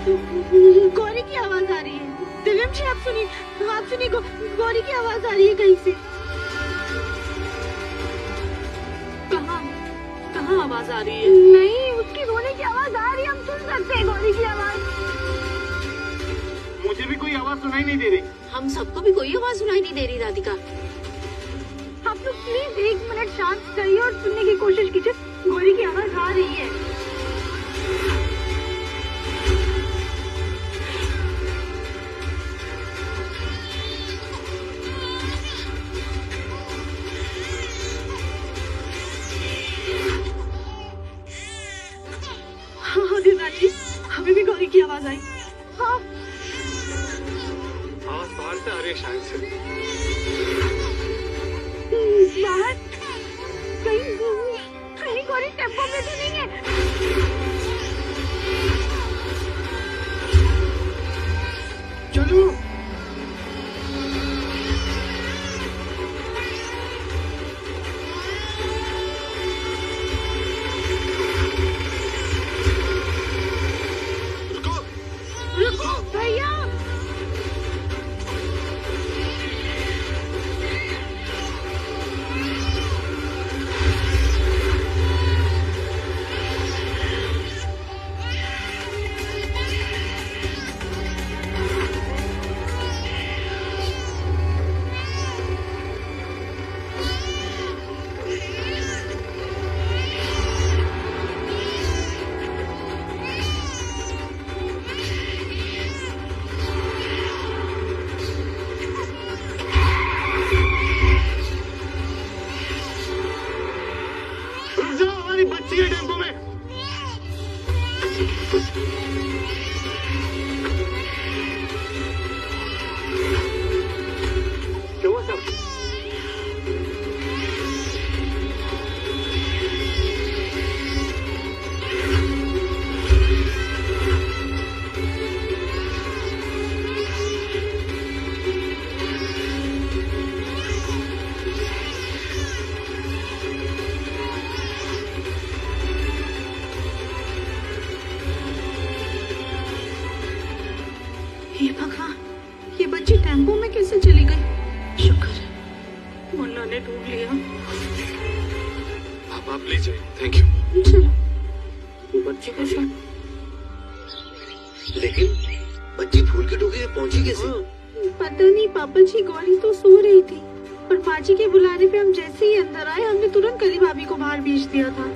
गौरी की आवाज आ रही है। दिव्यम जी आप सुनिए, गौरी की आवाज आ रही है कहीं से। कहाँ आवाज आ रही है? नहीं, उसकी रोने की आवाज आ रही है, हम सुन सकते हैं गौरी की आवाज। मुझे भी कोई आवाज सुनाई नहीं दे रही। हम सबको भी कोई आवाज सुनाई नहीं दे रही राधिका। आप लोग प्लीज 1 मिनट शांत करिए और सुनने की कोशिश कीजिए। गौरी की आवाज आ रही है। हाँ देवराज जी, हमें भी गौरी की आवाज आई। हाँ आवाज बाहर से आ रही है शायद से। बाहर कहीं गौरी टेम्पो में तो नहीं है। चलो रुको भैया। बच्ची है टेम्पो में। क्या हुआ सब? हे भगवान, ये बच्ची टेम्पो में कैसे चली गई? शुक्र है मुन्ना ने ढूंढ लिया। आप लीजिए, थैंक यू। चलो बच्ची को शायद। लेकिन बच्ची फूल के टोके पहुंची कैसे? पता नहीं पापा जी, गौरी तो सो रही थी और पाजी के बुलाने पे हम जैसे ही अंदर आए, हमने तुरंत कली भाभी को बाहर भेज दिया था।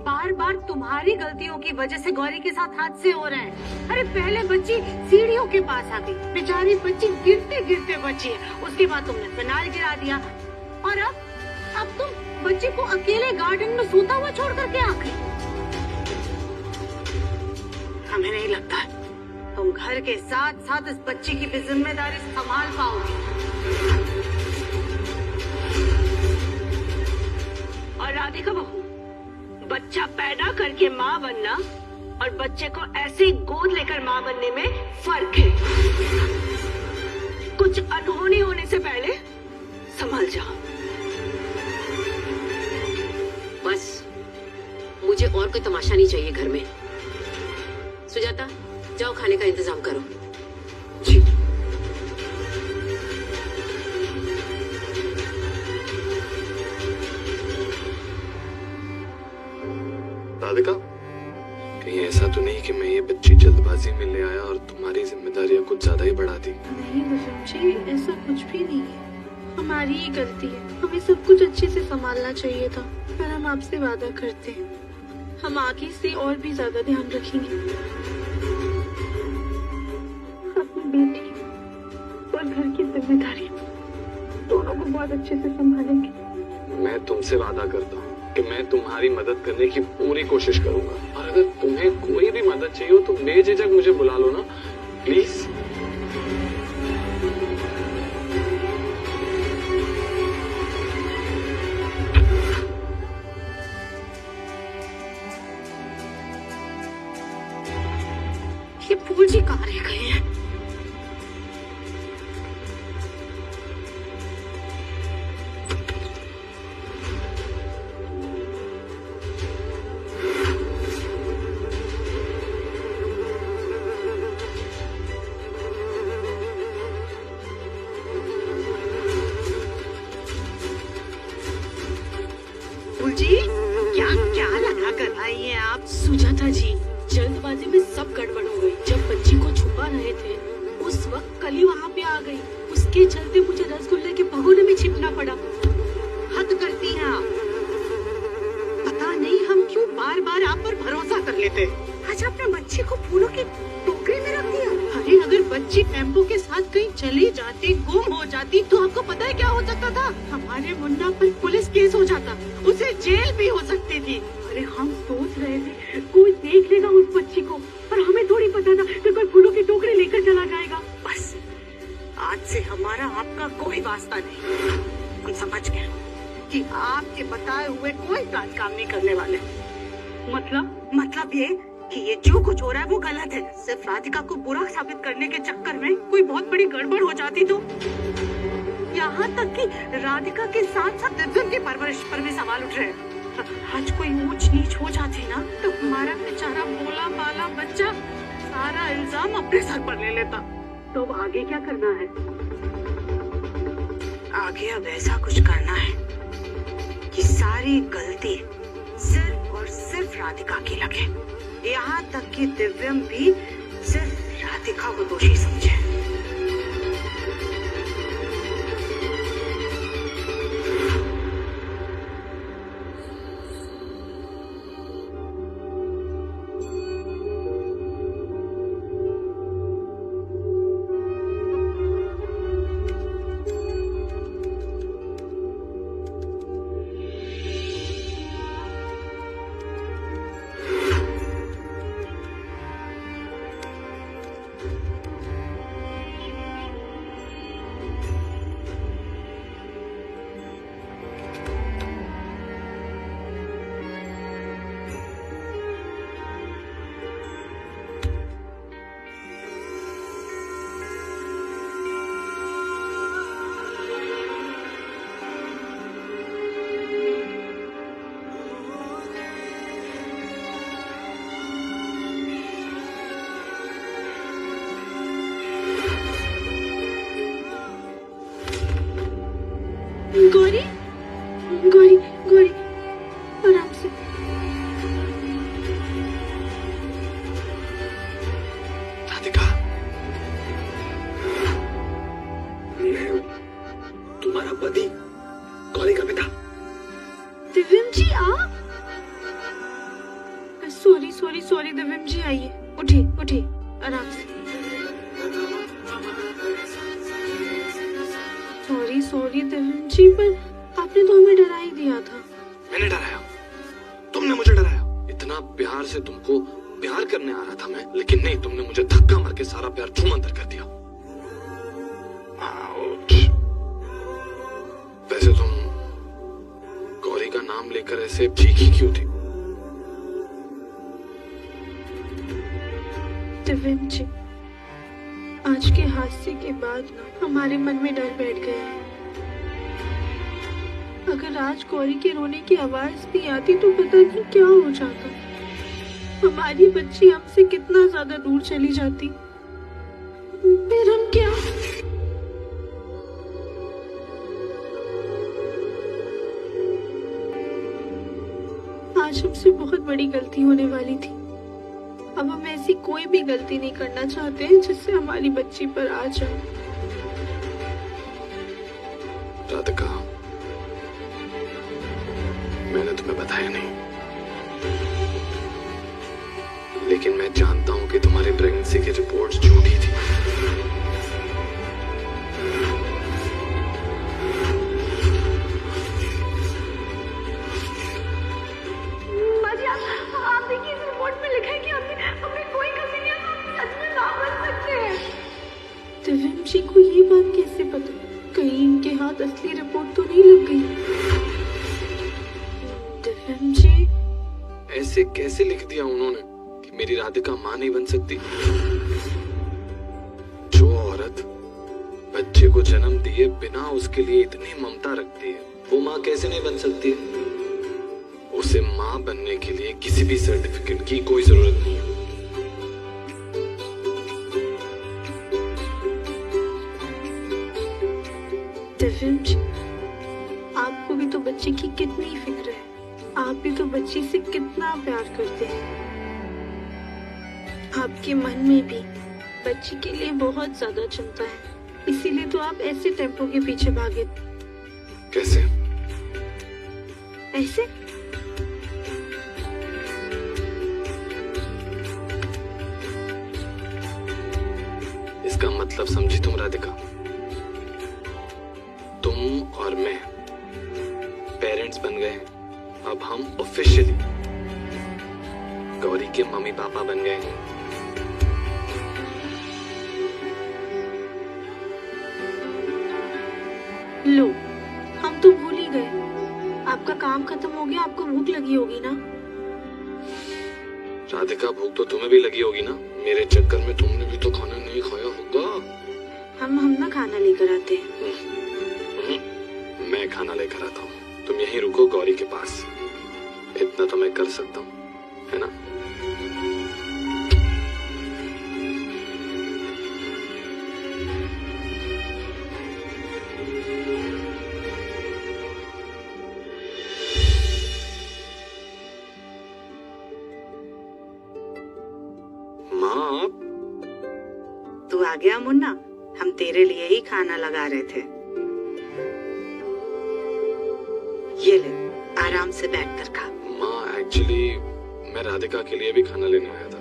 बार बार तुम्हारी गलतियों की वजह से गौरी के साथ हादसे हो रहे हैं। अरे पहले बच्ची सीढ़ियों के पास आ गई, बेचारी बच्ची गिरते गिरते बची है। उसके बाद तुमने फिनाइल गिरा दिया और अब तुम बच्ची को अकेले गार्डन में सोता हुआ छोड़ करके आ गई। हमें नहीं लगता तुम घर के साथ साथ इस बच्ची की भी जिम्मेदारी संभाल पाओगी। और राधिका बहू, बच्चा पैदा करके माँ बनना और बच्चे को ऐसे ही गोद लेकर माँ बनने में फर्क है। कुछ अनहोनी होने से पहले संभल जाओ। बस मुझे और कोई तमाशा नहीं चाहिए घर में। सुजाता, जाओ खाने का इंतजाम करो। जी। राधिका, कहीं ऐसा तो नहीं कि मैं ये बच्ची जल्दबाजी में ले आया और तुम्हारी जिम्मेदारियां कुछ ज्यादा ही बढ़ा दी? नहीं दिव्यम जी, ऐसा कुछ भी नहीं है। हमारी ही गलती है, हमें सब कुछ अच्छे से संभालना चाहिए था। पर हम आपसे वादा करते हैं, हम आगे से और भी ज्यादा ध्यान रखेंगे। अपनी बेटी और घर की जिम्मेदारी दोनों को बहुत अच्छे से संभालेंगे। मैं तुमसे वादा करता हूँ कि मैं तुम्हारी मदद करने की पूरी कोशिश करूंगा। और अगर तुम्हें कोई भी मदद चाहिए हो तो बेझिझक मुझे बुला लो ना, प्लीज। ये फूल जी कहाँ रह गए हैं? कर आई हैं आप? सुजाता जी, जल्दबाजी में सब गड़बड़ हो गई। जब बच्ची को छुपा रहे थे उस वक्त कली वहाँ पे आ गई। उसके चलते मुझे रसगुल्ले के भगोने में छिपना पड़ा। हद करती हैं आप। पता नहीं हम क्यों बार बार आप पर भरोसा कर लेते। आज आपने बच्ची को फूलों की टोकरी में रख दिया। अरे अगर बच्ची टेम्पो के साथ कहीं चली जाती, गुम हो जाती, तो आपको पता है क्या हो सकता था? हमारे मुन्ना पर पुलिस केस हो जाता, उसे जेल भी हो सकती थी। अरे हम सोच रहे थे कोई देख लेगा उस बच्ची को, पर हमें थोड़ी पता था कि कोई फूलों की टोकरी लेकर चला जाएगा। बस आज से हमारा आपका कोई वास्ता नहीं। हम समझ गए कि आपके बताए हुए कोई गलत काम नहीं करने वाले। मतलब ये कि ये जो कुछ हो रहा है वो गलत है। सिर्फ राधिका को बुरा साबित करने के चक्कर में कोई बहुत बड़ी गड़बड़ हो जाती तो यहाँ तक कि राधिका के साथ साथ दिव्यम की परवरिश पर भी सवाल उठ रहे हैं। आज कोई ऊंच नीच हो जाती ना तो हमारा बेचारा भोला भाला बच्चा सारा इल्जाम अपने सर पर ले लेता। तो अब आगे क्या करना है? आगे अब ऐसा कुछ करना है कि सारी गलती सिर्फ और सिर्फ राधिका की लगे। यहाँ तक कि दिव्यम भी सिर्फ राधिका को दोषी समझे। गौरी गौरी गौरी आराम से। राधिका, मैं तुम्हारा पति, गौरी का पिता। दिव्यम जी आप? सॉरी सॉरी सॉरी दिव्यम जी, आइए, उठिए उठिए आराम से। सॉरी सॉरी दिव्यम जी, पर आपने तो हमें डरा ही दिया था। मैंने डराया? तुमने मुझे डराया? इतना प्यार से तुमको प्यार करने आ रहा था मैं, लेकिन नहीं, तुमने मुझे धक्का मार के सारा प्यार छूमंतर कर दिया। आउच। वैसे तुम गौरी का नाम लेकर ऐसे चीखी क्यों थी? दिव्यम जी, आज के हादसे के बाद ना हमारे मन में डर बैठ गया है। अगर आज गौरी के रोने की आवाज भी आती तो पता नहीं क्या हो जाता। हमारी बच्ची हमसे कितना ज्यादा दूर चली जाती, फिर हम क्या? आज हमसे बहुत बड़ी गलती होने वाली थी। अब हम ऐसी कोई भी गलती नहीं करना चाहते हैं जिससे हमारी बच्ची पर आ जाए। राधिका, मैंने तुम्हें बताया नहीं, लेकिन मैं जानता हूं कि तुम्हारी प्रेगनेंसी की रिपोर्ट्स झूठी थी। आप देखिए, इस रिपोर्ट में लिखा है कि हमने कोई कमी नहीं है, हम सच में मां बन सकते हैं। दिव्यम जी को ये बात कैसे पता? कहीं इनके हाथ असली रिपोर्ट तो नहीं लग गई? दिव्यम जी, ऐसे कैसे लिख दिया उन्होंने कि मेरी राधिका मां नहीं बन सकती? जो औरत बच्चे को जन्म दिए बिना उसके लिए इतनी ममता रखती है, वो मां कैसे नहीं बन सकती है? उसे मां बनने के लिए किसी भी सर्टिफिकेट की कोई जरूरत नहीं है। दिव्यम जी, आपको भी तो बच्चे की कितनी फिक्र है। आप भी तो बच्ची से कितना प्यार करते हैं। आपके मन में भी बच्ची के लिए बहुत ज्यादा चिंता है, इसीलिए तो आप ऐसे टेम्पो के पीछे भागे। कैसे? ऐसे? इसका मतलब समझी तुम राधिका? तुम और मैं पेरेंट्स बन गए। अब हम ऑफिशियली गौरी के मम्मी पापा बन गए हैं। लो, हम तो भूल ही गए। आपका काम खत्म हो गया, आपको भूख लगी होगी ना? राधिका, भूख तो तुम्हें भी लगी होगी ना? मेरे चक्कर में तुमने भी तो खाना नहीं खाया होगा। हम ना खाना लेकर आते हैं। मैं खाना लेकर आता हूँ, तुम यहीं रुको गौरी के पास। इतना तो मैं कर सकता हूँ, है ना? माँ, तू आ गया मुन्ना? हम तेरे लिए ही खाना लगा रहे थे। ये ले, आराम से बैठ कर खा। माँ, एक्चुअली मैं राधिका के लिए भी खाना लेने आया था।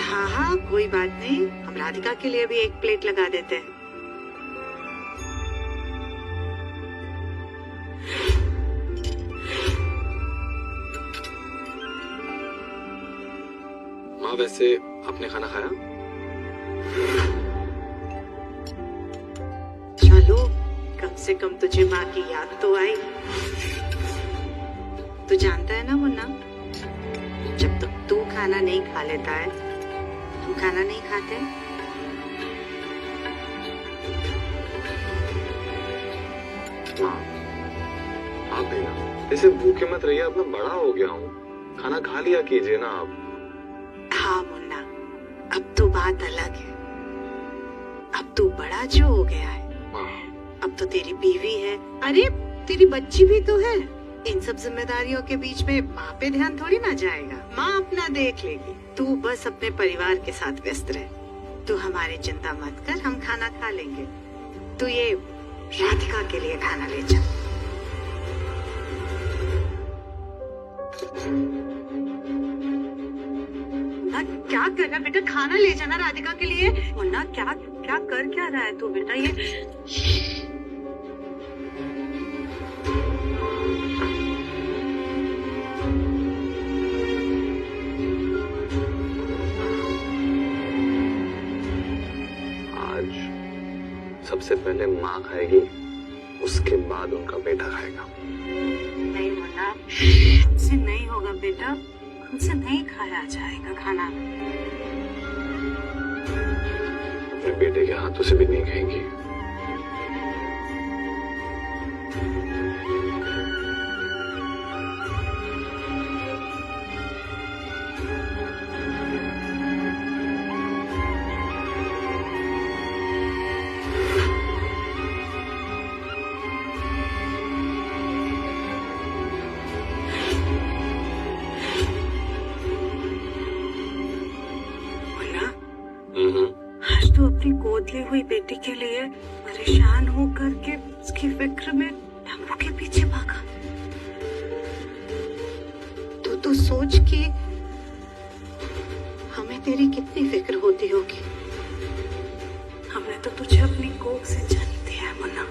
हाँ हाँ, कोई बात नहीं, हम राधिका के लिए भी एक प्लेट लगा देते हैं। माँ, वैसे आपने खाना खाया? चलो, कम से कम तुझे माँ की याद तो आई। तू जानता है ना मुन्ना, जब तक तू खाना नहीं खा लेता है, हम खाना नहीं खाते। माँ, आप भी ना ऐसे भूखे मत रहिए। अपना बड़ा हो गया हूँ, खाना खा लिया कीजिए ना आप। हाँ मुन्ना, अब तो बात अलग है। अब तू बड़ा जो हो गया है, अब तो तेरी बीवी है, अरे तेरी बच्ची भी तो है। इन सब जिम्मेदारियों के बीच में माँ पे ध्यान थोड़ी ना जाएगा। माँ अपना देख लेगी, तू बस अपने परिवार के साथ व्यस्त रहे। तू हमारी चिंता मत कर, हम खाना खा लेंगे। तू ये राधिका के लिए खाना ले जा। मुन्ना, क्या कर रहा है बेटा? खाना ले जाना राधिका के लिए। मुन्ना, क्या क्या कर क्या रहा है तू बेटा? ये सबसे पहले माँ खाएगी, उसके बाद उनका बेटा खाएगा। नहीं मुन्ना, हमसे नहीं होगा बेटा, हमसे नहीं खाया जाएगा खाना। अपने बेटे के हाथों से भी नहीं खाएंगी। आज तो अपनी गोद ली हुई बेटी के लिए परेशान हो करके उसकी फिक्र में टेम्पो के पीछे भागा। तो सोच कि हमें तेरी कितनी फिक्र होती होगी। हमने तो तुझे अपनी कोख से जन्म दिया है मुन्ना,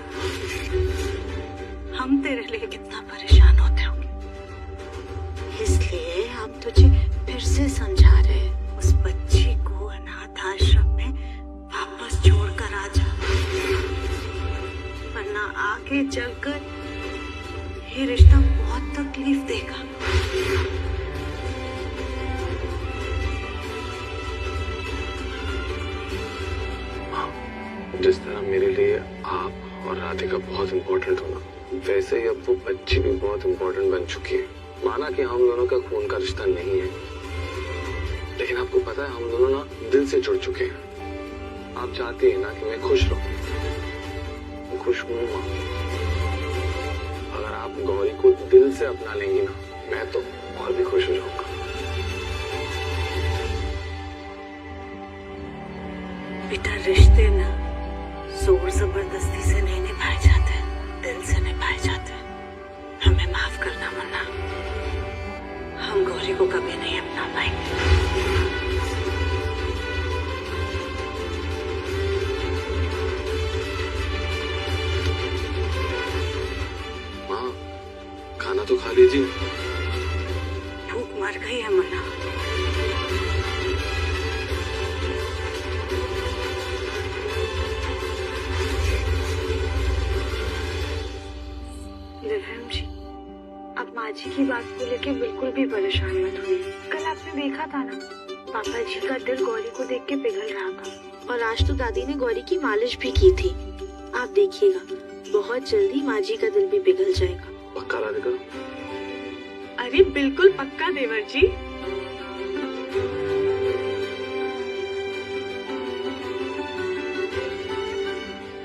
हम तेरे लिए कितना परेशान होते होंगे। इसलिए हम तुझे फिर से समझा रहे हैं, उस बच्ची को अनाथ आश्रम में वापस छोड़कर आ जा, वरना आगे चलकर ये रिश्ता बहुत तकलीफ देगा। जिस तरह मेरे लिए आप और राधिका बहुत इम्पोर्टेंट हो ना, वैसे ही अब वो बच्ची भी बहुत इम्पोर्टेंट बन चुकी है। माना कि हम दोनों का खून का रिश्ता नहीं है, लेकिन आपको पता है हम दोनों ना दिल से जुड़ चुके हैं। आप चाहती हैं ना कि मैं खुश रहूं, मैं खुश हूं माँ। अगर आप गौरी को दिल से अपना लेंगी ना, मैं तो और भी खुश हो जाऊंगा। बेटा, रिश्ते ना जोर जबरदस्ती से नहीं निभाए जाते, दिल से निभाए जाते। हमें माफ करना मुन्ना, हम गौरी को कभी नहीं अपना पाएंगे। माँ, खाना तो खा लीजिए। भूख मर गई है मुन्ना। दिव्यम जी, अब माँ जी की बात को लेके बिल्कुल भी परेशान मत होइए। कल आपने देखा था ना, पापा जी का दिल गौरी को देख के पिघल रहा था। और आज तो दादी ने गौरी की मालिश भी की थी। आप देखिएगा, बहुत जल्दी माँ जी का दिल भी पिघल जाएगा। पक्का राधिका? अरे बिल्कुल पक्का देवर जी।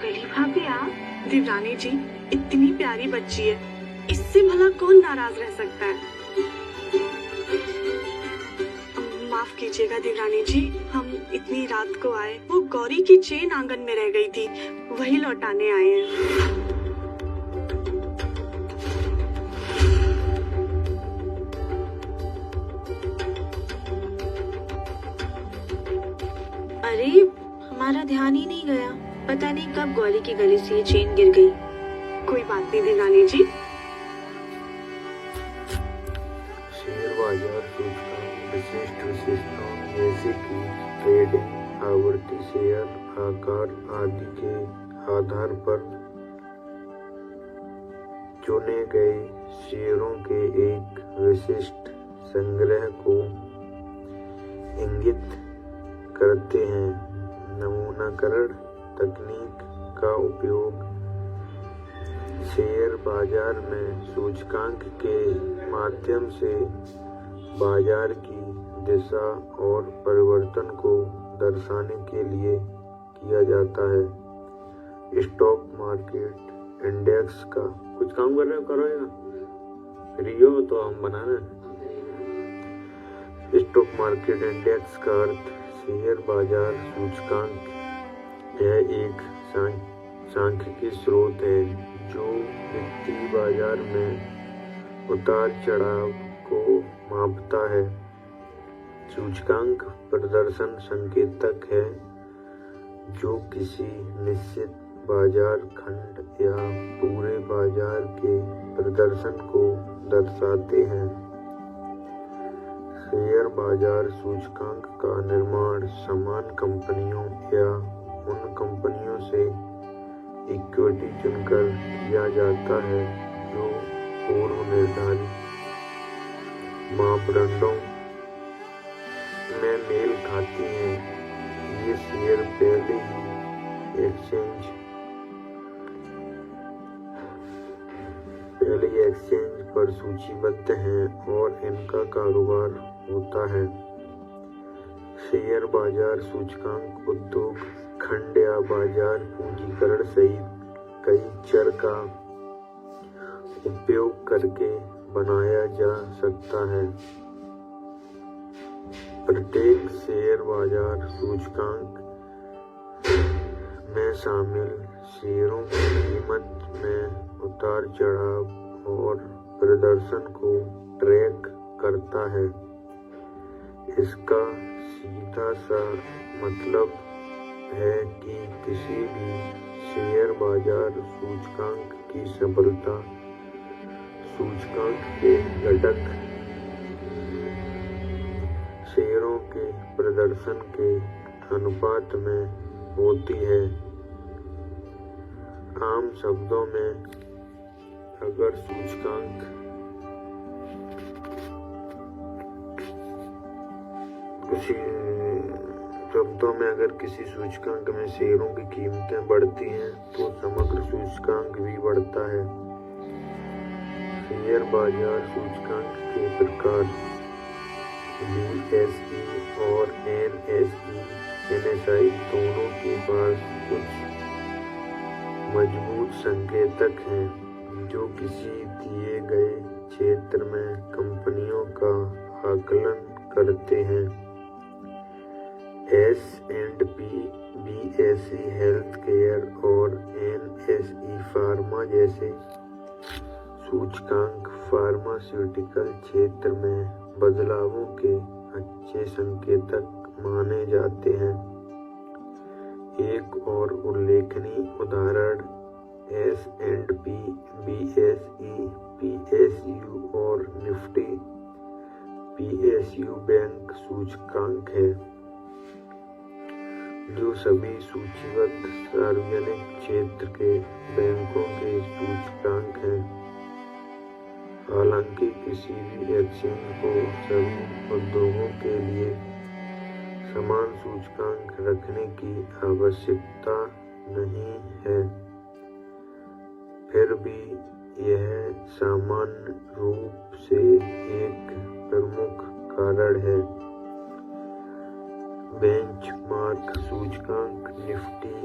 कली भाभी आप? दिवरानी जी, इतनी प्यारी बच्ची है, इससे भला कौन नाराज रह सकता है। माफ कीजिएगा दिवरानी जी, हम इतनी रात को आए। वो गौरी की चेन आंगन में रह गई थी, वही लौटाने आए हैं। अरे हमारा ध्यान ही नहीं गया, पता नहीं कब गौरी की गले से ये चेन गिर गई। कोई बात नहीं दिवरानी जी। शेयर बाजार सूचकांक विशिष्ट विशेषताओं जैसे कि ट्रेडिंग आवृत्ति, शेयर आकार आदि के आधार पर चुने गए शेयरों के एक विशिष्ट संग्रह को इंगित करते हैं। नमूनाकरण तकनीक का उपयोग शेयर बाजार में सूचकांक के माध्यम से बाजार की दिशा और परिवर्तन को दर्शाने के लिए किया जाता है। स्टॉक मार्केट इंडेक्स का कुछ काम कर रहे हो, करो या फ्री हो तो हम बना रहे हैं। स्टॉक मार्केट इंडेक्स का अर्थ शेयर बाजार सूचकांक। यह एक सांख्यिकी स्रोत है जो वित्तीय बाजार में उतार चढ़ाव को मापता है। सूचकांक प्रदर्शन संकेतक है जो किसी निश्चित बाजार खंड या पूरे बाजार के प्रदर्शन को दर्शाते हैं। शेयर बाजार सूचकांक का निर्माण समान कंपनियों या उन कंपनियों से इक्विटी चुनकर किया जाता है जो पूर्व निर्धारित मापदंडों में मेल खाती हैं। ये शेयर पहले ही एक्सचेंज पर सूचीबद्ध हैं और इनका कारोबार होता है। शेयर बाजार सूचकांक उद्योग खंड या बाजार पूंजीकरण सहित कई चर का उपयोग करके बनाया जा सकता है। प्रत्येक शेयर बाजार सूचकांक में शामिल शेयरों की कीमत में उतार चढ़ाव और प्रदर्शन को ट्रैक करता है। इसका सीधा सा मतलब है कि किसी भी शेयर बाजार सूचकांक की सफलता सूचकांक के घटक शेयरों के प्रदर्शन के अनुपात में होती है। आम शब्दों में अगर सूचकांक किसी सूचकांक में शेयरों की कीमतें बढ़ती हैं तो समग्र सूचकांक भी बढ़ता है। शेयर बाजार सूचकांक के प्रकार BSE और NSI दोनों के पास कुछ मजबूत संकेतक हैं जो किसी दिए गए क्षेत्र में कंपनियों का आकलन करते हैं। S&P, BSE हेल्थकेयर और NSE फार्मा जैसे सूचकांक फार्मास्यूटिकल क्षेत्र में बदलावों के अच्छे संकेतक माने जाते हैं। एक और उल्लेखनीय उदाहरण S&P, BSE, PSU और निफ्टी PSU बैंक सूचकांक है, जो सभी सूचीबद्ध सार्वजनिक क्षेत्र के बैंकों के सूचकांक हैं। हालांकि किसी भी एक्सचेंज को सभी उद्योगों के लिए समान सूचकांक रखने की आवश्यकता नहीं है, फिर भी यह सामान्य रूप से एक प्रमुख कारण है। बेंचमार्क सूचकांक निफ्टी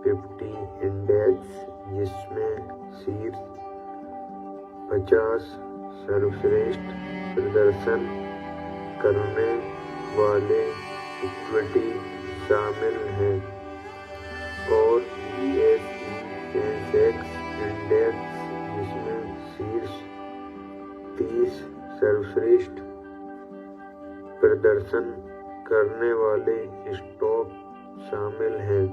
50 इंडेक्स, जिसमें शीर्ष 50 सर्वश्रेष्ठ प्रदर्शन करने वाले इक्विटी शामिल हैं, और BSE सेंसेक्स इंडेक्स, जिसमें शीर्ष 30 सर्वश्रेष्ठ प्रदर्शन करने वाले स्टॉक शामिल हैं।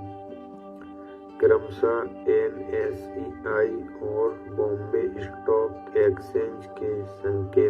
क्रमशः NSEI और बॉम्बे स्टॉक एक्सचेंज के संकेत